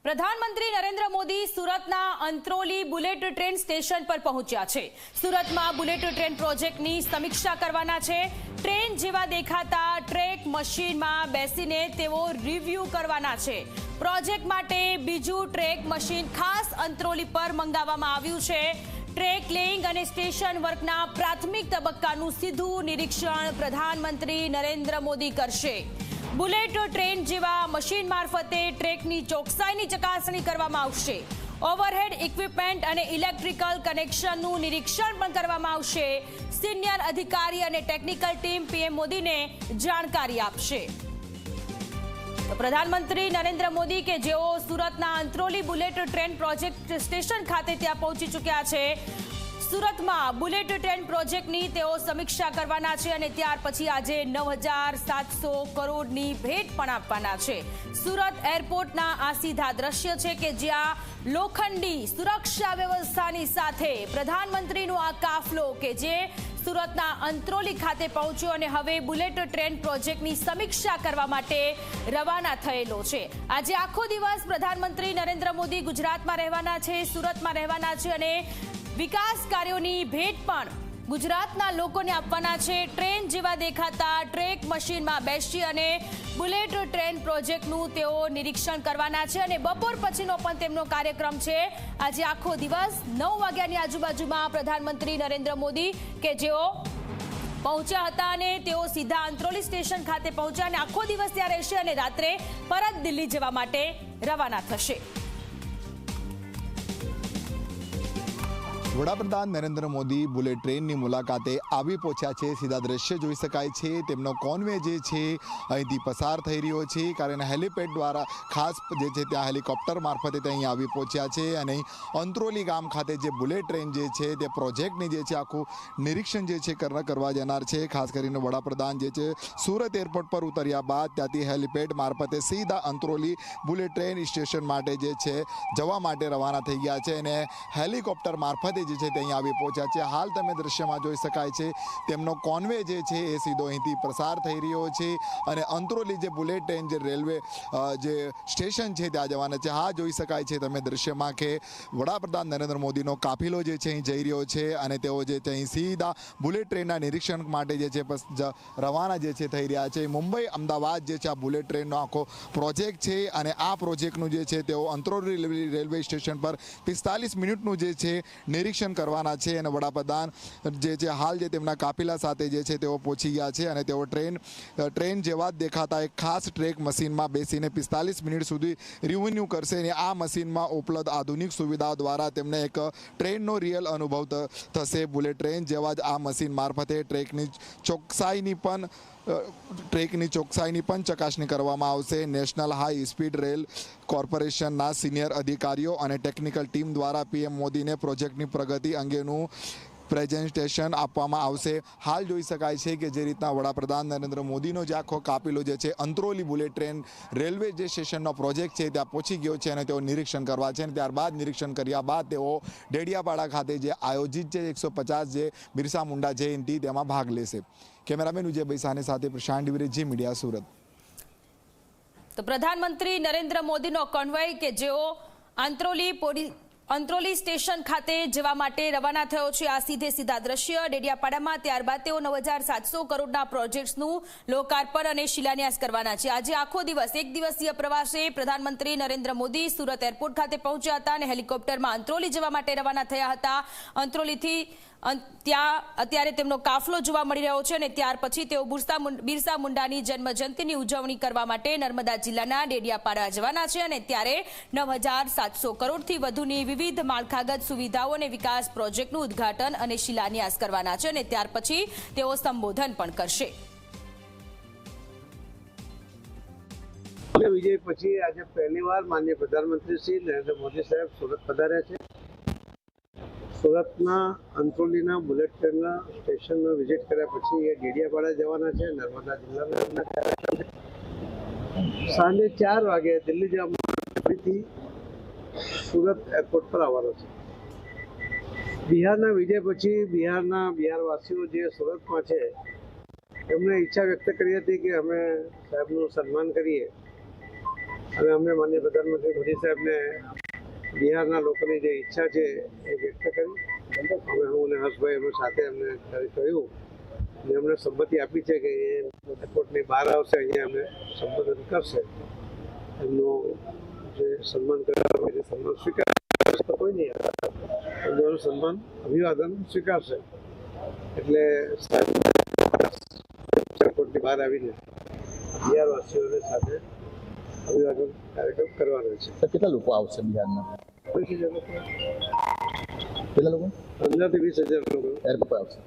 પ્રધાનમંત્રી નરેન્દ્ર મોદી સુરતના Antroli bullet train station પર પહોંચ્યા છે। સુરતમાં બુલેટ ટ્રેન પ્રોજેક્ટની સમીક્ષા કરવાના છે। ટ્રેન જેવા દેખાતા ટ્રેક મશીનમાં બેસીને તેઓ રિવ્યુ કરવાના છે। પ્રોજેક્ટ માટે બીજું ટ્રેક મશીન ખાસ અંત્રોલી પર મંગાવવામાં આવ્યું છે। ટ્રેક લેઇંગ અને સ્ટેશન વર્કના પ્રાથમિક તબક્કાનું સીધું નિરીક્ષણ પ્રધાનમંત્રી નરેન્દ્ર મોદી કરશે। બુલેટ ટ્રેન જેવા મશીન મારફતે ટ્રેકની ચોકસાઈની ચકાસણી કરવામાં આવશે। ઓવરહેડ ઇક્વિપમેન્ટ અને ઇલેક્ટ્રિકલ કનેક્શનનું નિરીક્ષણ પણ કરવામાં આવશે। સિનિયર અધિકારી અને ટેકનિકલ ટીમ પીએમ મોદીને જાણકારી આપશે। પ્રધાનમંત્રી નરેન્દ્ર મોદી કે જેઓ સુરતના Antroli bullet train project station ખાતે ત્યાં પહોંચી ચૂક્યા છે। સુરતમાં બુલેટ ટ્રેન પ્રોજેક્ટની તેઓ સમીક્ષા કરવાના છે અને ત્યાર પછી આજે 9,700 કરોડની ભેટ પણ આપવાના છે। સુરત એરપોર્ટના આ સીધા દ્રશ્ય છે કે જ્યાં લોખંડી સુરક્ષા વ્યવસ્થાની સાથે પ્રધાનમંત્રીનો આ કાફલો કે જે સુરતના અંત્રોલી ખાતે પહોંચ્યો અને હવે બુલેટ ટ્રેન પ્રોજેક્ટની સમીક્ષા કરવા માટે રવાના થયેલો છે। આજે આખો દિવસ પ્રધાનમંત્રી નરેન્દ્ર મોદી ગુજરાતમાં રહેવાના છે, સુરતમાં રહેવાના છે અને વિકાસ કાર્યોની ભેટ પણ ગુજરાતના લોકોને આપવાના છે। ટ્રેન જેવા દેખાતા ટ્રેક મશીનમાં બેસી અને બુલેટ ટ્રેન પ્રોજેક્ટનું તેઓ નિરીક્ષણ કરવાના છે અને બપોર પછીનો પણ તેમનો કાર્યક્રમ છે। આજે આખો દિવસ 9 વાગ્યાની આજુબાજુમાં પ્રધાનમંત્રી નરેન્દ્ર મોદી કે જેઓ પહોંચ્યા હતા અને તેઓ સીધા અંત્રોલી સ્ટેશન ખાતે પહોંચ્યા અને આખો દિવસ ત્યાં રહેશે અને રાત્રે પરત દિલ્હી જવા માટે રવાના થશે। વડાપ્રધાન નરેન્દ્ર મોદી બુલેટ ટ્રેનની મુલાકાતે આવી પહોંચ્યા છે। સીધા દ્રશ્ય જોઈ શકાય છે। તેમનો કોન્વે જે છે અહીંથી પસાર થઈ રહ્યો છે કારણ હેલિપેડ દ્વારા ખાસ જે છે ત્યાં હેલિકોપ્ટર મારફતે ત્યાં અહીં આવી પહોંચ્યા છે અને અંત્રોલી ગામ ખાતે જે બુલેટ ટ્રેન જે છે તે પ્રોજેક્ટની જે છે આખું નિરીક્ષણ જે છે કરવા જનાર છે। ખાસ કરીને વડાપ્રધાન જે છે સુરત એરપોર્ટ પર ઉતર્યા બાદ ત્યાંથી હેલિપેડ મારફતે સીધા અંત્રોલી બુલેટ ટ્રેન સ્ટેશન માટે જે છે જવા માટે રવાના થઈ ગયા છે અને હેલિકોપ્ટર મારફતે જે છે તે અહીં આવી પહોંચ્યા છે। હાલ તમે દ્રશ્યમાં જોઈ શકાય છે તેમનો કોન્વે જે છે એ સીધો અહીંથી પ્રસાર થઈ રહ્યો છે અને અંત્રોલી જે બુલેટ ટ્રેન જે રેલવે જે સ્ટેશન છે ત્યાં જવાના છે। હા જોઈ શકાય છે તમે દ્રશ્યમાં કે વડાપ્રધાન નરેન્દ્ર મોદીનો કાફિલો જે છે અહીં જઈ રહ્યો છે અને તેઓ જે છે અહીં સીધા બુલેટ ટ્રેનના નિરીક્ષણ માટે જે છે રવાના જે છે થઈ રહ્યા છે। મુંબઈ અમદાવાદ જે છે આ બુલેટ ટ્રેનનો આખો પ્રોજેક્ટ છે અને આ પ્રોજેક્ટનું જે છે તેઓ અંત્રોલી રેલવે સ્ટેશન પર 45 મિનિટનું જે છે નિરીક્ષણ કરવાના છે અને વડાપ્રધાન જે છે હાલ જે તેમના કાફિલા સાથે જે છે તેઓ પહોંચી ગયા છે અને તેઓ ટ્રેન જેવા જ દેખાતા એક ખાસ ટ્રેક મશીનમાં બેસીને 45 મિનિટ સુધી રિવ્યુ કરશે અને આ મશીનમાં ઉપલબ્ધ આધુનિક સુવિધાઓ દ્વારા તેમને એક ટ્રેનનો રિયલ અનુભવ થશે। બુલેટ ટ્રેન જેવા જ આ મશીન મારફતે ટ્રેકની ચોકસાઈની પણ ચકાસણી કરવામાં આવશે। નેશનલ હાઈ સ્પીડ રેલ કોર્પોરેશનના સિનિયર અધિકારીઓ અને ટેકનિકલ ટીમ દ્વારા પીએમ મોદીને પ્રોજેક્ટની પ્રગતિ અંગેનું પ્રેઝન્ટેશન આપવામાં આવશે। હાલ જોઈ શકાય છે કે જે રીતના વડાપ્રધાન નરેન્દ્ર મોદીનો જે આખો કાફિલો જે છે અંત્રોલી બુલેટ ટ્રેન રેલવે જે સ્ટેશનનો પ્રોજેક્ટ છે ત્યાં પહોંચી ગયો છે અને તેઓ નિરીક્ષણ કરવા છે અને ત્યારબાદ નિરીક્ષણ કર્યા બાદ તેઓ ડેડિયાપાડા ખાતે જે આયોજિત છે 150 જે બિરસા મુંડા જયંતિ તેમાં ભાગ લેશે। કેમેરામેન વિજયભાઈ સાને સાથે પ્રશાંત ડિવરે, જી મીડિયા, સુરત। તો પ્રધાનમંત્રી નરેન્દ્ર મોદીનો કોન્વોય કે જેઓ અંત્રોલી સ્ટેશન ખાતે જવા માટે રવાના થયો છે। આ સીધા દ્રશ્ય ડેડિયાપાડામાં, ત્યારબાદ તેઓ 9,700 કરોડના પ્રોજેક્ટ્સનું લોકાર્પણ અને શિલાન્યાસ કરવાના છે। આજે આખો દિવસ એક દિવસીય પ્રવાસે પ્રધાનમંત્રી નરેન્દ્ર મોદી સુરત એરપોર્ટ ખાતે પહોંચ્યા હતા અને હેલિકોપ્ટરમાં અંત્રોલી જવા માટે રવાના થયા હતા। અંત્રોલીથી ત્યાં અત્યારે તેમનો કાફલો જોવા મળી રહ્યો છે અને ત્યાર પછી તેઓ બિરસા મુંડાની જન્મજયંતિની ઉજવણી કરવા માટે નર્મદા જિલ્લાના ડેડિયાપાડા જવાના છે અને ત્યારે 9,700 કરોડથી વધુની વિવિધ માળખાગત સુવિધાઓ અને વિકાસ પ્રોજેક્ટનું ઉદ્ઘાટન અને શિલાન્યાસ કરવાના છે અને ત્યાર પછી તેઓ સંબોધન પણ કરશે। વિજય પછી આજે પહેલીવાર માનનીય પ્રધાનમંત્રી શ્રી નરેન્દ્ર મોદી સાહેબ સુરત પધાર્યા છે। સુરતના અંત્રોલીના બુલેટ ટ્રેનના સ્ટેશનનો વિઝિટ કર્યા પછી એ ડેડિયાપાડા જવાના છે, નર્મદા જિલ્લાના કાર્યક્રમ છે। સાંજે 4 વાગે દિલ્હી જવા માટે ફરીથી સુરત એરપોર્ટ પર આવવાનો છે। બિહારના વિજય પછી બિહારવાસીઓ જે સુરતમાં છે એમણે ઈચ્છા વ્યક્ત કરી હતી કે અમે સાહેબનું સન્માન કરીએ અને અમે માનનીય પ્રધાનમંત્રી મોદી સાહેબને બિહારના લોકોની જે ઈચ્છા છે એ વ્યક્ત કરી. અમે હું અને હર્ષભાઈ અમે સાથે અમને કહ્યું અને અમને સંમતિ આપી છે કે એ એરપોર્ટની બહાર આવશે, અહીંયા અમે સંબોધન કરશે. એમનું જે સન્માન કરવા જે સન્માન સ્વીકારશે તો કોઈ નહીં એમનું સન્માન અભિવાદન સ્વીકારશે. એટલે એરપોર્ટની બહાર આવીને બિહારવાસીઓને સાથે અભિવાદન કાર્યક્રમ કરવાનો છે. કેટલા લોકો આવશે બિહારના? 20,000 લોકો, કેટલા લોકો 15,000 થી 20,000 લોકો એરપોર્ટ આવશે?